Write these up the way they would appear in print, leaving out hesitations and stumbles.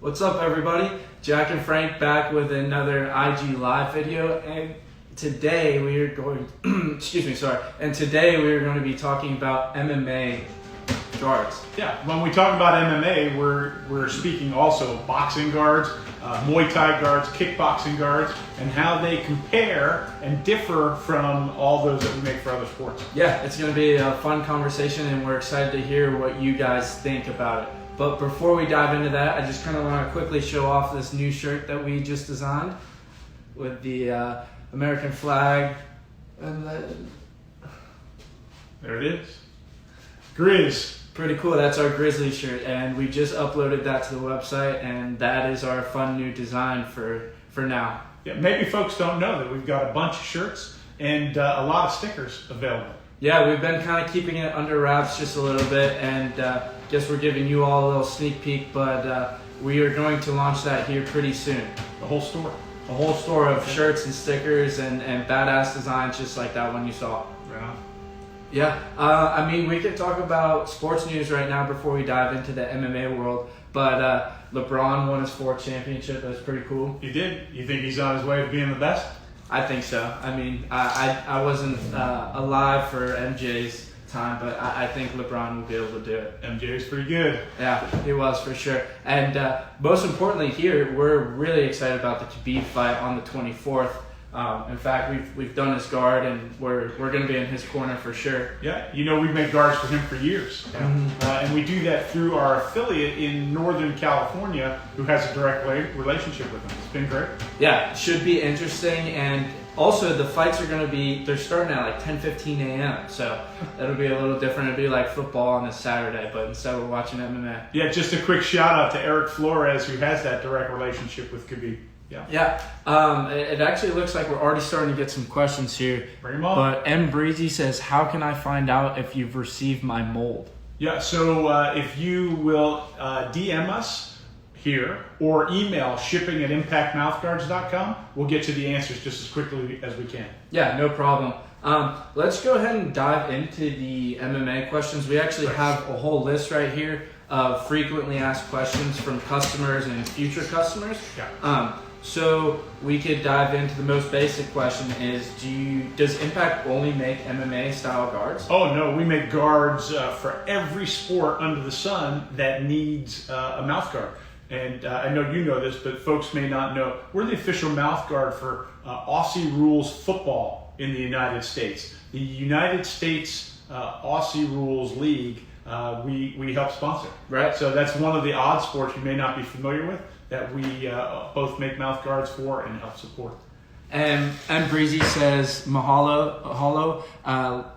What's up, everybody? Jack and Frank back with another IG Live video, and today we are going to be talking about MMA guards. Yeah, when we talk about MMA, we're speaking also boxing guards, Muay Thai guards, kickboxing guards, and how they compare and differ from all those that we make for other sports. Yeah, it's going to be a fun conversation, and we're excited to hear what you guys think about it. But before we dive into that, I just kind of want to quickly show off this new shirt that we just designed with the American flag. And then there it is. Grizz. Pretty cool. That's our Grizzly shirt, and we just uploaded that to the website, and that is our fun new design for now. Yeah, maybe folks don't know that we've got a bunch of shirts and a lot of stickers available. Yeah, we've been kind of keeping it under wraps just a little bit, and guess we're giving you all a little sneak peek, but we are going to launch that here pretty soon. The whole store. A whole store of shirts and stickers and badass designs just like that one you saw. Yeah. Yeah, I mean, we could talk about sports news right now before we dive into the MMA world, but LeBron won his 4th championship. That's pretty cool. He did. You think he's on his way to being the best? I think so. I mean, I wasn't alive for MJ's time, but I think LeBron will be able to do it. MJ's pretty good. Yeah, he was for sure. And most importantly here, we're really excited about the Khabib fight on the 24th. In fact, we've done his guard, and we're going to be in his corner for sure. Yeah, you know, we've made guards for him for years. Yeah. Mm-hmm. And we do that through our affiliate in Northern California who has a direct relationship with him. It's been great. Yeah, should be interesting. And also the fights are going to be, they're starting at like 10:15 a.m. So that'll be a little different. It'll be like football on a Saturday, but instead we're watching MMA. Yeah, just a quick shout out to Eric Flores, who has that direct relationship with Khabib. Yeah. It actually looks like we're already starting to get some questions here. Bring them on. But M Breezy says, how can I find out if you've received my mold? Yeah, so if you will DM us here or email shipping@impactmouthguards.com, we'll get you the answers just as quickly as we can. Yeah, no problem. Let's go ahead and dive into the MMA questions. We actually have a whole list right here of frequently asked questions from customers and future customers. Yeah. So we could dive into the most basic question is, does Impact only make MMA style guards? Oh no, we make guards for every sport under the sun that needs a mouth guard. And I know you know this, but folks may not know. We're the official mouth guard for Aussie Rules football in the United States. The United States Aussie Rules League, we help sponsor. Right. So that's one of the odd sports you may not be familiar with that we both make mouth guards for and help support. And Breezy says, mahalo,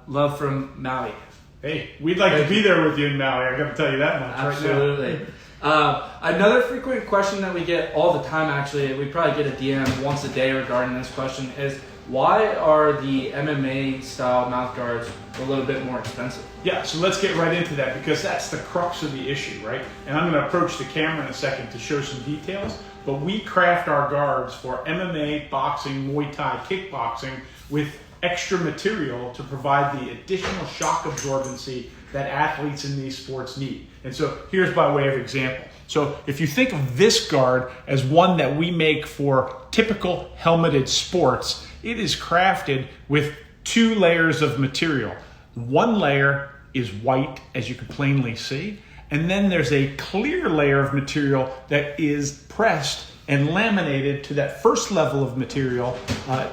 love from Maui. Hey, we'd like to be there with you in Maui. I got to tell you that much. Absolutely. Right now. Another frequent question that we get all the time, actually, we probably get a DM once a day regarding this question, is why are the MMA style mouth guards a little bit more expensive? Yeah, so let's get right into that because that's the crux of the issue, right? And I'm going to approach the camera in a second to show some details, but we craft our guards for MMA, boxing, Muay Thai, kickboxing with extra material to provide the additional shock absorbency that athletes in these sports need. And so here's by way of example. So if you think of this guard as one that we make for typical helmeted sports, it is crafted with 2 layers of material. One layer is white, as you can plainly see, and then there's a clear layer of material that is pressed and laminated to that first level of material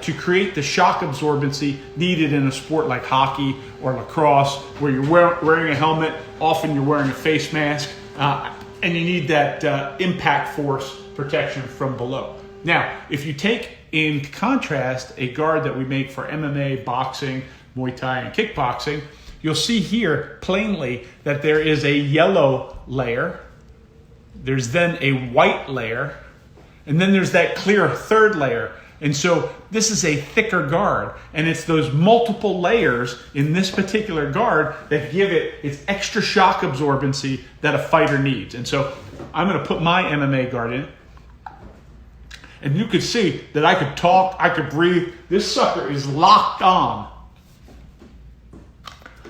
to create the shock absorbency needed in a sport like hockey or lacrosse, where you're wearing a helmet, often you're wearing a face mask, and you need that impact force protection from below. Now, if you take in contrast a guard that we make for MMA, boxing, Muay Thai, and kickboxing, you'll see here plainly that there is a yellow layer, there's then a white layer, and then there's that clear 3rd layer. And so this is a thicker guard, and it's those multiple layers in this particular guard that give it its extra shock absorbency that a fighter needs. And so I'm going to put my MMA guard in, and you could see that I could talk, I could breathe. This sucker is locked on.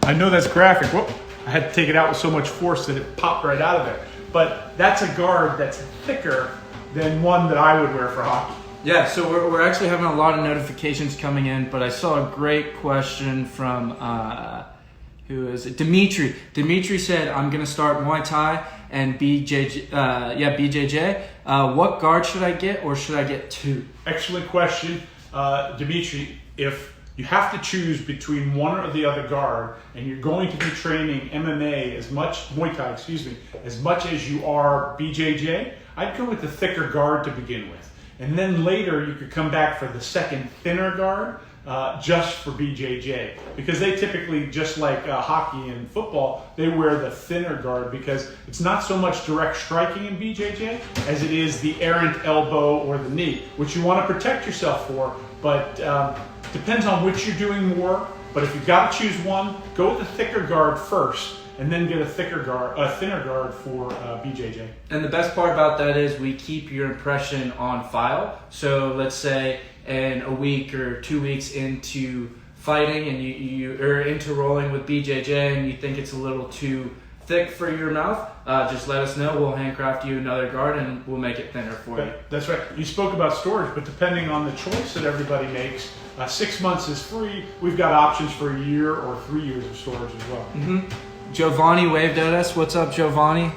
I know that's graphic. Whoop. I had to take it out with so much force that it popped right out of there. but that's a guard that's thicker than one that I would wear for hockey. Yeah, so we're actually having a lot of notifications coming in, but I saw a great question from, who is it? Dimitri. Dimitri said, I'm going to start Muay Thai and BJJ. What guard should I get, or should I get two? Excellent question. Dimitri, if you have to choose between one or the other guard, and you're going to be training MMA Muay Thai, as much as you are BJJ, I'd go with the thicker guard to begin with. And then later you could come back for the second thinner guard just for BJJ. Because they typically, just like hockey and football, they wear the thinner guard because it's not so much direct striking in BJJ as it is the errant elbow or the knee, which you want to protect yourself for, but depends on which you're doing more. But if you've got to choose one, go with the thicker guard first, and then get a thinner guard for BJJ. And the best part about that is we keep your impression on file. So let's say in a week or 2 weeks into fighting, and you are into rolling with BJJ, and you think it's a little too thick for your mouth, just let us know. We'll handcraft you another guard, and we'll make it thinner for you. That's right. You spoke about storage, but depending on the choice that everybody makes, 6 months is free. We've got options for a year or 3 years of storage as well. Mm-hmm. Giovanni waved at us. What's up, Giovanni?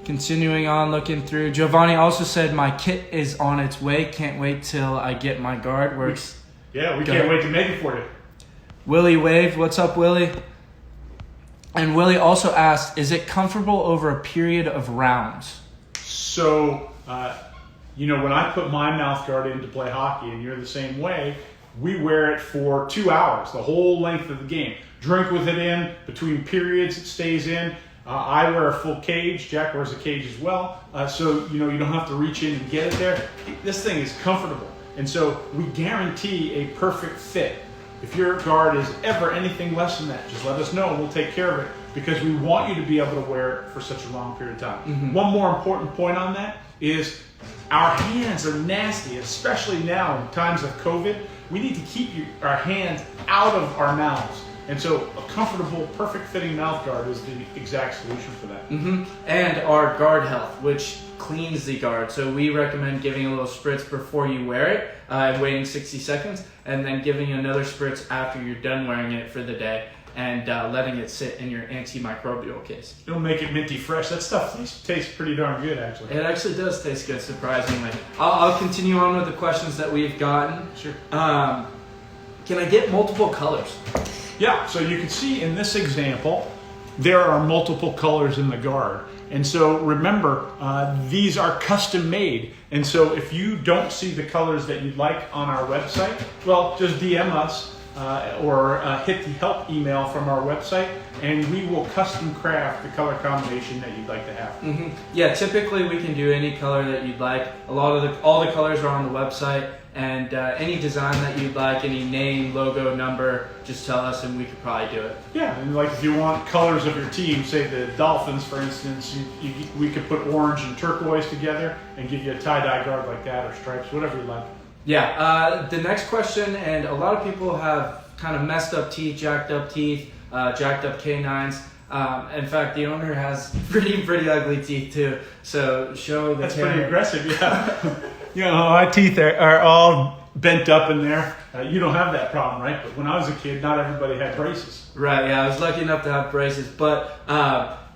Continuing on, looking through. Giovanni also said, my kit is on its way. Can't wait till I get my guard. Works. Yeah, we can't wait to make it for you. Willie waved. What's up, Willie? And Willie also asked, is it comfortable over a period of rounds? So, when I put my mouth guard in to play hockey, and you're the same way, we wear it for 2 hours, the whole length of the game. Drink with it in, between periods it stays in. I wear a full cage, Jack wears a cage as well, so you don't have to reach in and get it there. This thing is comfortable, and so we guarantee a perfect fit. If your guard is ever anything less than that, just let us know and we'll take care of it, because we want you to be able to wear it for such a long period of time. Mm-hmm. One more important point on that is our hands are nasty, especially now in times of COVID. We need to keep our hands out of our mouths. And so a comfortable, perfect fitting mouth guard is the exact solution for that. Mm-hmm. And our guard health, which cleans the guard. So we recommend giving a little spritz before you wear it, and waiting 60 seconds, and then giving another spritz after you're done wearing it for the day, and letting it sit in your antimicrobial case. It'll make it minty fresh. That stuff tastes pretty darn good, actually. It actually does taste good, surprisingly. I'll continue on with the questions that we've gotten. Sure. Can I get multiple colors? Yeah, so you can see in this example, there are multiple colors in the guard. And so remember, these are custom made. And so if you don't see the colors that you'd like on our website, well, just DM us or hit the help email from our website, and we will custom craft the color combination that you'd like to have. Mm-hmm. Yeah, typically we can do any color that you'd like. All the colors are on the website, and any design that you'd like, any name, logo, number, just tell us and we could probably do it. Yeah, and like if you want colors of your team, say the Dolphins, for instance, we could put orange and turquoise together and give you a tie-dye guard like that, or stripes, whatever you like. Yeah, the next question, and a lot of people have kind of messed up teeth, jacked up canines. In fact, the owner has pretty ugly teeth too. So show the That's camera. pretty aggressive, yeah. My teeth are all bent up in there. You don't have that problem, right? But when I was a kid, not everybody had braces. Right, yeah, I was lucky enough to have braces. But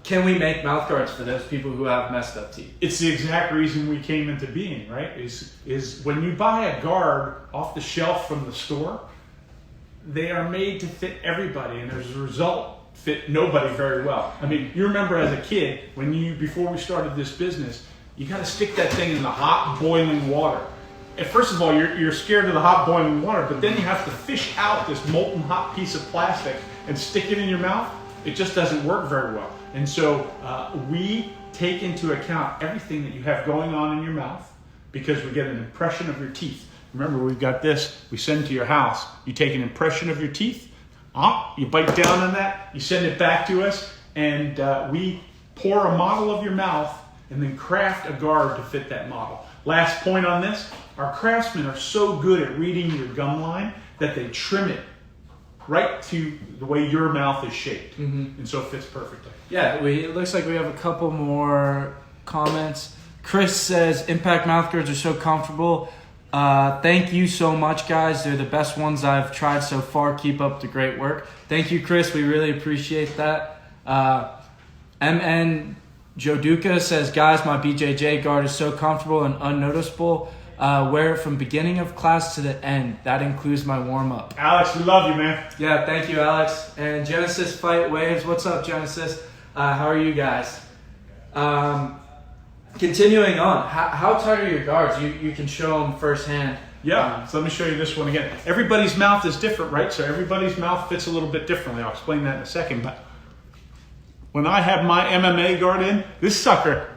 can we make mouth guards for those people who have messed up teeth? It's the exact reason we came into being, right? Is when you buy a guard off the shelf from the store, they are made to fit everybody, and as a result, fit nobody very well. I mean, you remember as a kid, before we started this business, you got to stick that thing in the hot boiling water. And first of all, you're scared of the hot boiling water, but then you have to fish out this molten hot piece of plastic and stick it in your mouth. It just doesn't work very well. And so we take into account everything that you have going on in your mouth, because we get an impression of your teeth. Remember, we've got this, we send to your house. You take an impression of your teeth, you bite down on that, you send it back to us, and we pour a model of your mouth and then craft a guard to fit that model. Last point on this, our craftsmen are so good at reading your gum line that they trim it right to the way your mouth is shaped. And so it fits perfectly. Yeah, it looks like we have a couple more comments. Chris says, Impact mouthguards are so comfortable. Thank you so much, guys. They're the best ones I've tried so far. Keep up the great work. Thank you, Chris. We really appreciate that. MN Joduka says, guys, my BJJ guard is so comfortable and unnoticeable. Wear it from beginning of class to the end. That includes my warm-up. Alex, we love you, man. Yeah, thank you, Alex. And Genesis Fight Waves. What's up, Genesis? How are you guys? Continuing on, how tight are your guards? You can show them firsthand. Yeah, so let me show you this one again. Everybody's mouth is different, right? So everybody's mouth fits a little bit differently. I'll explain that in a second. But when I have my MMA guard in, this sucker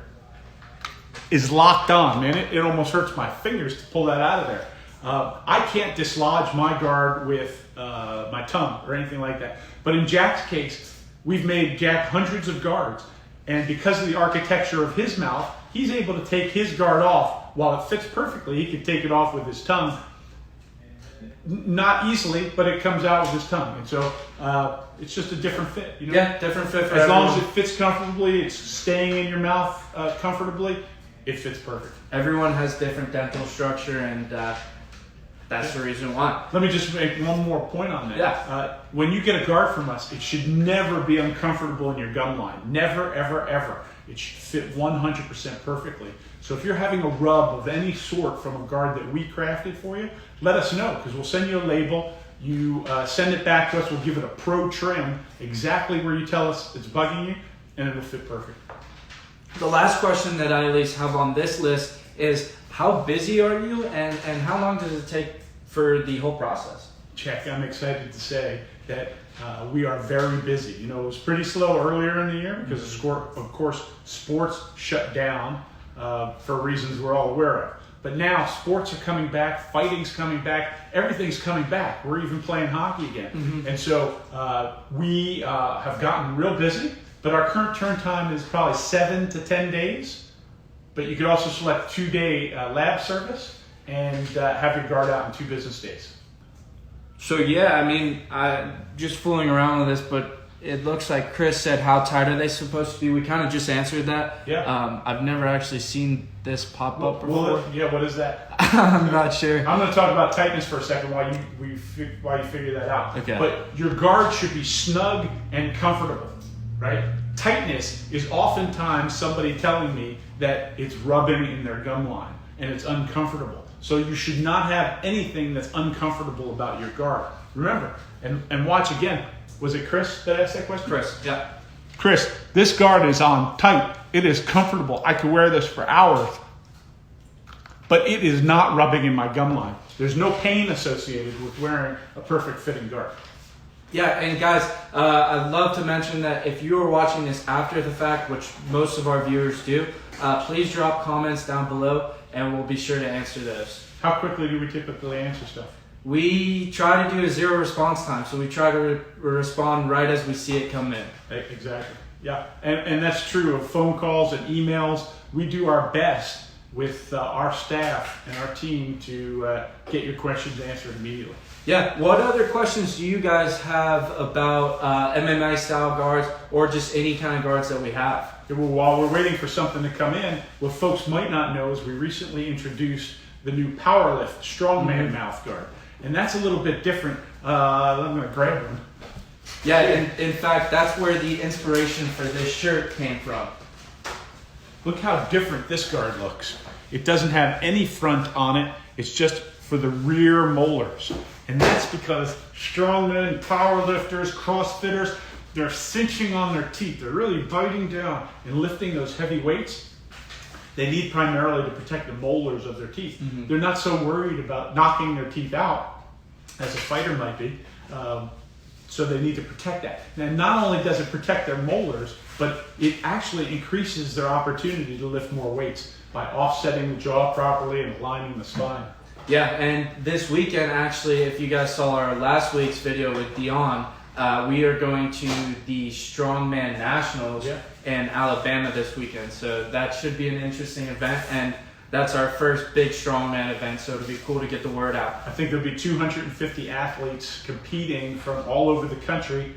is locked on, man. It almost hurts my fingers to pull that out of there. I can't dislodge my guard with my tongue or anything like that. But in Jack's case, we've made Jack hundreds of guards. And because of the architecture of his mouth, he's able to take his guard off. While it fits perfectly, he can take it off with his tongue. Not easily, but it comes out with his tongue. And so it's just a different fit. You know? Yeah, different fit for As everyone. long as it fits comfortably, it's staying in your mouth comfortably, it fits perfect. Everyone has different dental structure, and that's the reason why. Let me just make one more point on that. Yeah. When you get a guard from us, it should never be uncomfortable in your gum line. Never, ever, ever. It should fit 100% perfectly. So if you're having a rub of any sort from a guard that we crafted for you, let us know, because we'll send you a label. You send it back to us. We'll give it a pro trim exactly where you tell us it's bugging you, and it'll fit perfect. The last question that I at least have on this list is, how busy are you, and how long does it take for the whole process? Jack, I'm excited to say that we are very busy. You know, it was pretty slow earlier in the year because, of course, sports shut down for reasons we're all aware of. But now sports are coming back, fighting's coming back, everything's coming back. We're even playing hockey again. And so we have gotten real busy, but our current turn time is probably 7 to 10 days. But you could also select 2-day lab service and have your guard out in 2 business days. So yeah, I mean, just fooling around with this, but it looks like Chris said, how tight are they supposed to be? We kind of just answered that. Yeah. I've never actually seen this pop up before. Well, yeah, what is that? I'm not sure. I'm going to talk about tightness for a second while you figure that out. Okay. But your guard should be snug and comfortable, right? Tightness is oftentimes somebody telling me that it's rubbing in their gum line and it's uncomfortable. So you should not have anything that's uncomfortable about your guard. Remember, and watch again. Was it Chris that asked that question? Chris, yeah. Chris, this guard is on tight. It is comfortable. I could wear this for hours. But it is not rubbing in my gum line. There's no pain associated with wearing a perfect fitting guard. Yeah, and guys, I'd love to mention that if you are watching this after the fact, which most of our viewers do, please drop comments down below, and we'll be sure to answer those. How quickly do we typically answer stuff? We try to do a 0 response time, so we try to respond right as we see it come in. Exactly. Yeah, and that's true of phone calls and emails. We do our best with our staff and our team to get your questions answered immediately. Yeah, what other questions do you guys have about MMA style guards or just any kind of guards that we have? Well, while we're waiting for something to come in, what folks might not know is we recently introduced the new Powerlift Strongman Mouth Guard. And that's a little bit different. I'm going to grab one. Yeah, in fact, that's where the inspiration for this shirt came from. Look how different this guard looks. It doesn't have any front on it. It's just for the rear molars. And that's because strongmen, powerlifters, crossfitters, they're cinching on their teeth. They're really biting down and lifting those heavy weights. They need primarily to protect the molars of their teeth. They're not so worried about knocking their teeth out as a fighter might be. So they need to protect that. Now, not only does it protect their molars, but it actually increases their opportunity to lift more weights by offsetting the jaw properly and aligning the spine. Yeah, and this weekend, actually, if you guys saw our last week's video with Dion, we are going to the Strongman Nationals in Alabama this weekend. So that should be an interesting event. And That's our first big strongman event, so it'll be cool to get the word out. I think there'll be 250 athletes competing from all over the country,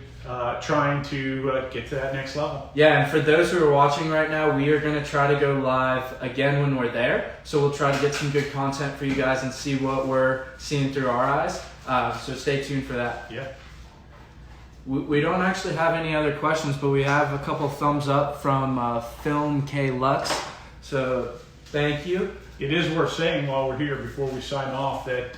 trying to get to that next level. Yeah, and for those who are watching right now, we are going to try to go live again when we're there. So we'll try to get some good content for you guys and see what we're seeing through our eyes. So stay tuned for that. Yeah. We don't actually have any other questions, but we have a couple thumbs up from Film K Lux. So thank you. It is worth saying while we're here before we sign off that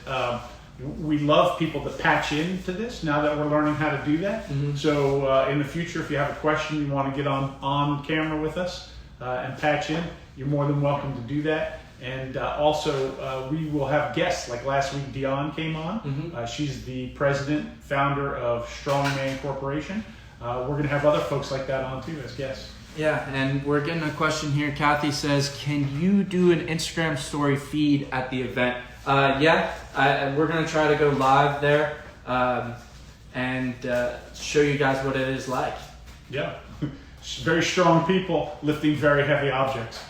we love people to patch into this now that we're learning how to do that. Mm-hmm. So in the future, if you have a question, you want to get on camera with us and patch in, you're more than welcome to do that. And also, we will have guests. Like last week, Dion came on. Mm-hmm. She's the president, founder of Strongman Corporation. We're going to have other folks like that on too as guests. Yeah, and we're getting a question here. Kathy says, can you do an Instagram story feed at the event? We're going to try to go live there and show you guys what it is like. Yeah, very strong people lifting very heavy objects.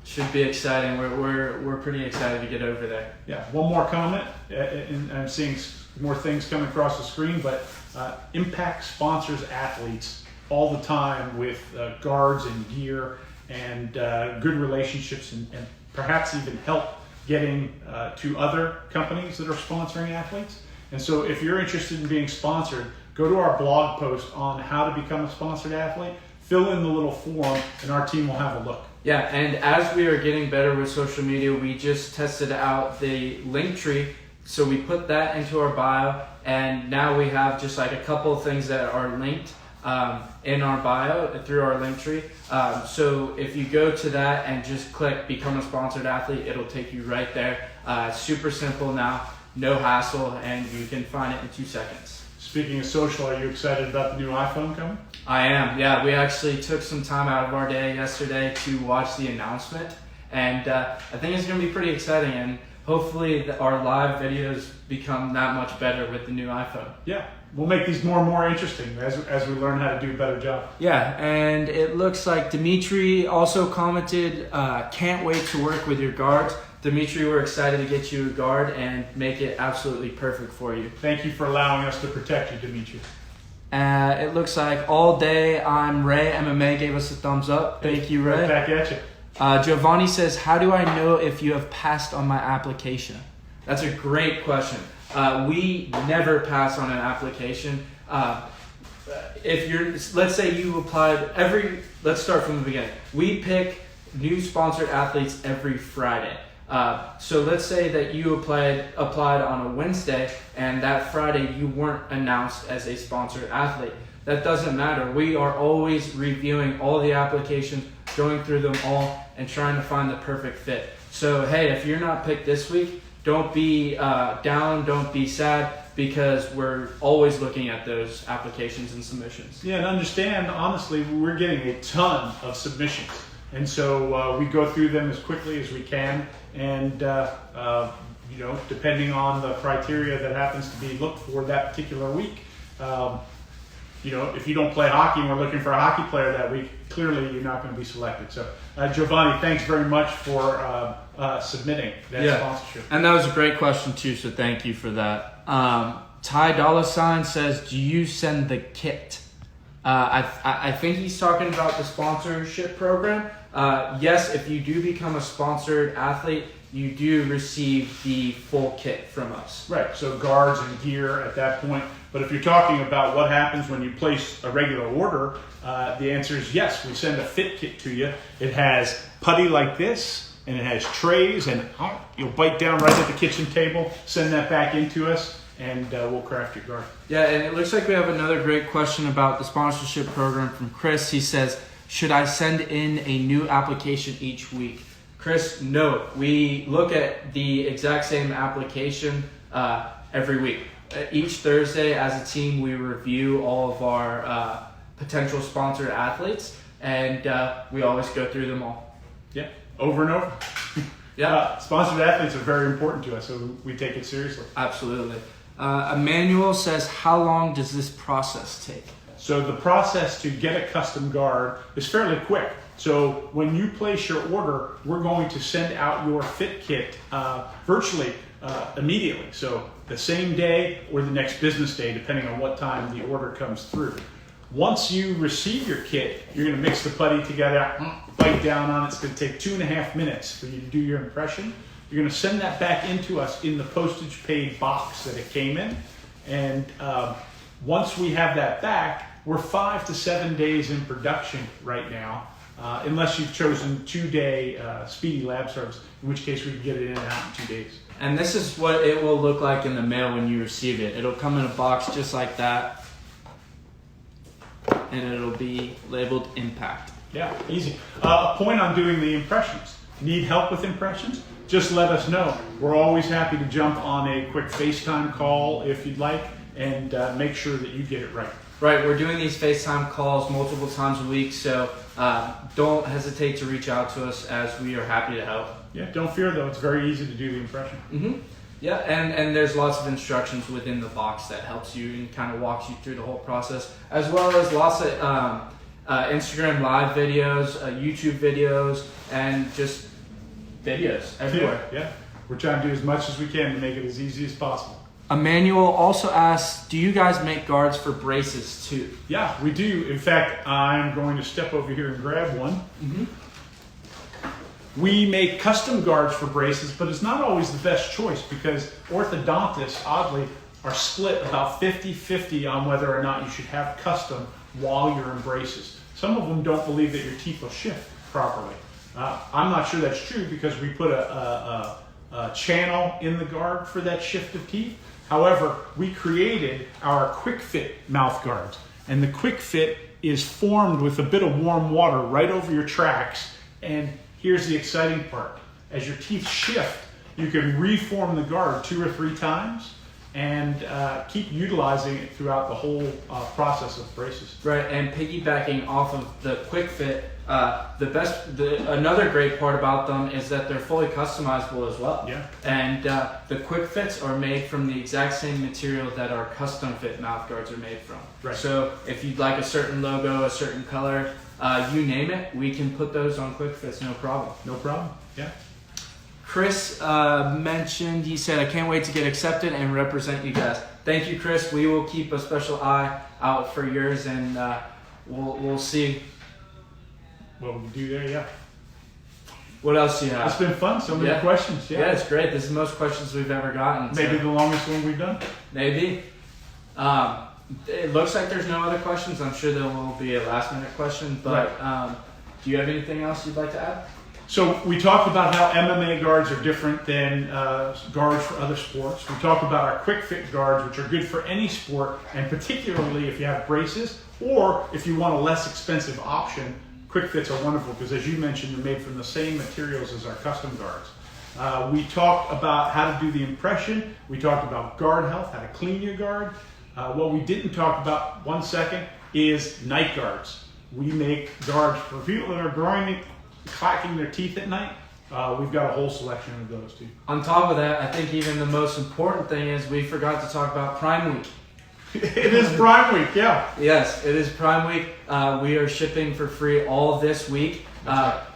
Should be exciting. We're pretty excited to get over there. Yeah, one more comment, and I'm seeing more things coming across the screen, but Impact sponsors athletes all the time with guards and gear and good relationships and perhaps even help getting to other companies that are sponsoring athletes. And so if you're interested in being sponsored, go to our blog post on how to become a sponsored athlete, fill in the little form, and our team will have a look. Yeah, and as we are getting better with social media, we just tested out the link tree. So we put that into our bio, and now we have just like a couple of things that are linked in our bio through our link tree. So if you go to that and just click Become a Sponsored Athlete, it'll take you right there. Super simple now, no hassle, and you can find it in 2 seconds. Speaking of social, are you excited about the new iPhone coming? I am, yeah. We actually took some time out of our day yesterday to watch the announcement, and I think it's going to be pretty exciting, and hopefully our live videos become that much better with the new iPhone. Yeah, we'll make these more and more interesting as we learn how to do a better job. Yeah, and it looks like Dimitri also commented, can't wait to work with your guards. Dimitri, we're excited to get you a guard and make it absolutely perfect for you. Thank you for allowing us to protect you, Dimitri. It looks like All Day I'm Ray MMA gave us a thumbs up. Thank you, Ray. Right back at you. Giovanni says, how do I know if you have passed on my application? That's a great question. We never pass on an application. Let's say you applied let's start from the beginning. We pick new sponsored athletes every Friday. So let's say that you applied on a Wednesday and that Friday you weren't announced as a sponsored athlete. That doesn't matter. We are always reviewing all the applications, going through them all, and trying to find the perfect fit. So hey, if you're not picked this week, don't be down, don't be sad, because we're always looking at those applications and submissions. Yeah, and understand, honestly, we're getting a ton of submissions. And so we go through them as quickly as we can, and depending on the criteria that happens to be looked for that particular week, if you don't play hockey and we're looking for a hockey player that week, clearly you're not going to be selected. So Giovanni, thanks very much for submitting that sponsorship. And that was a great question too, so thank you for that. Ty $sign says, do you send the kit? I think he's talking about the sponsorship program. Yes, if you do become a sponsored athlete, you do receive the full kit from us. Right, so guards and gear at that point. But if you're talking about what happens when you place a regular order, the answer is yes, we send a fit kit to you. It has putty like this, and it has trays, and you'll bite down right at the kitchen table, send that back into us, and we'll craft your guard. Yeah, and it looks like we have another great question about the sponsorship program from Chris. He says, should I send in a new application each week? Chris, no. We look at the exact same application every week. Each Thursday, as a team, we review all of our potential sponsored athletes, and we always go through them all. Yeah, over and over. Yeah, sponsored athletes are very important to us, so we take it seriously. Absolutely. Emmanuel says, how long does this process take? So the process to get a custom guard is fairly quick. So when you place your order, we're going to send out your fit kit virtually immediately. So the same day or the next business day, depending on what time the order comes through. Once you receive your kit, you're going to mix the putty together, bite down on it. It's going to take 2.5 minutes for you to do your impression. You're going to send that back into us in the postage paid box that it came in. And once we have that back, we're 5 to 7 days in production right now, unless you've chosen 2-day speedy lab service, in which case we can get it in and out in 2 days. And this is what it will look like in the mail when you receive it. It'll come in a box just like that, and it'll be labeled Impact. Yeah, easy. A point on doing the impressions. Need help with impressions? Just let us know. We're always happy to jump on a quick FaceTime call if you'd like, and make sure that you get it right. Right, we're doing these FaceTime calls multiple times a week, so don't hesitate to reach out to us, as we are happy to help. Yeah, don't fear though, it's very easy to do the impression. Mm-hmm. Yeah, and there's lots of instructions within the box that helps you and kind of walks you through the whole process, as well as lots of Instagram live videos, YouTube videos, and just videos everywhere. Yeah, we're trying to do as much as we can to make it as easy as possible. Emmanuel also asks, do you guys make guards for braces too? Yeah, we do. In fact, I'm going to step over here and grab one. Mm-hmm. We make custom guards for braces, but it's not always the best choice because orthodontists, oddly, are split about 50-50 on whether or not you should have custom while you're in braces. Some of them don't believe that your teeth will shift properly. I'm not sure that's true because we put a channel in the guard for that shift of teeth. However, we created our quick fit mouth guards, and the quick fit is formed with a bit of warm water right over your tracks. And here's the exciting part. As your teeth shift, you can reform the guard 2 or 3 times and keep utilizing it throughout the whole process of braces. Right, and piggybacking off of the quick fit, another great part about them is that they're fully customizable as well. Yeah. And the quick fits are made from the exact same material that our custom fit mouth guards are made from. Right. So if you'd like a certain logo, a certain color, you name it, we can put those on quick fits, no problem. No problem. Yeah. Chris mentioned, he said, I can't wait to get accepted and represent you guys. Thank you, Chris. We will keep a special eye out for yours, and we'll see what we do there. Yeah. What else do you have? It's been fun. So many questions. Yeah, it's great. This is the most questions we've ever gotten. Maybe the longest one we've done. Maybe. It looks like there's no other questions. I'm sure there will be a last minute question, but do you have anything else you'd like to add? So we talked about how MMA guards are different than guards for other sports. We talked about our quick fit guards, which are good for any sport, and particularly if you have braces or if you want a less expensive option. Quick fits are wonderful because, as you mentioned, they're made from the same materials as our custom guards. We talked about how to do the impression. We talked about guard health, how to clean your guard. What we didn't talk about, 1 second, is night guards. We make guards for people that are clacking their teeth at night. We've got a whole selection of those too. On top of that, I think even the most important thing is we forgot to talk about Prime Week. It is Prime Week, yeah. Yes, it is Prime Week. We are shipping for free all this week.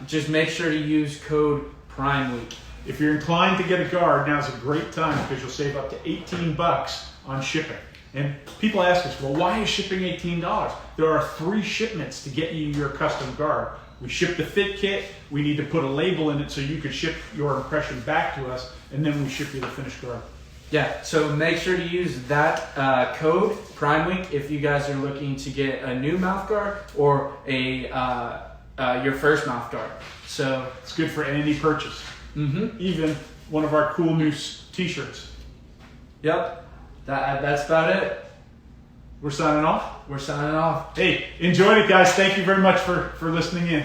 Just make sure to use code Prime Week. If you're inclined to get a guard, now's a great time because you'll save up to $18 on shipping. And people ask us, well, why is shipping $18? There are 3 shipments to get you your custom guard. We ship the fit kit, we need to put a label in it so you can ship your impression back to us, and then we ship you the finished guard. Yeah, so make sure to use that code, Prime Week, if you guys are looking to get a new mouth guard or your first mouth guard. So it's good for any purchase. Mm-hmm. Even one of our cool new t-shirts. Yep, that's about it. We're signing off? We're signing off. Hey, enjoyed it, guys. Thank you very much for listening in.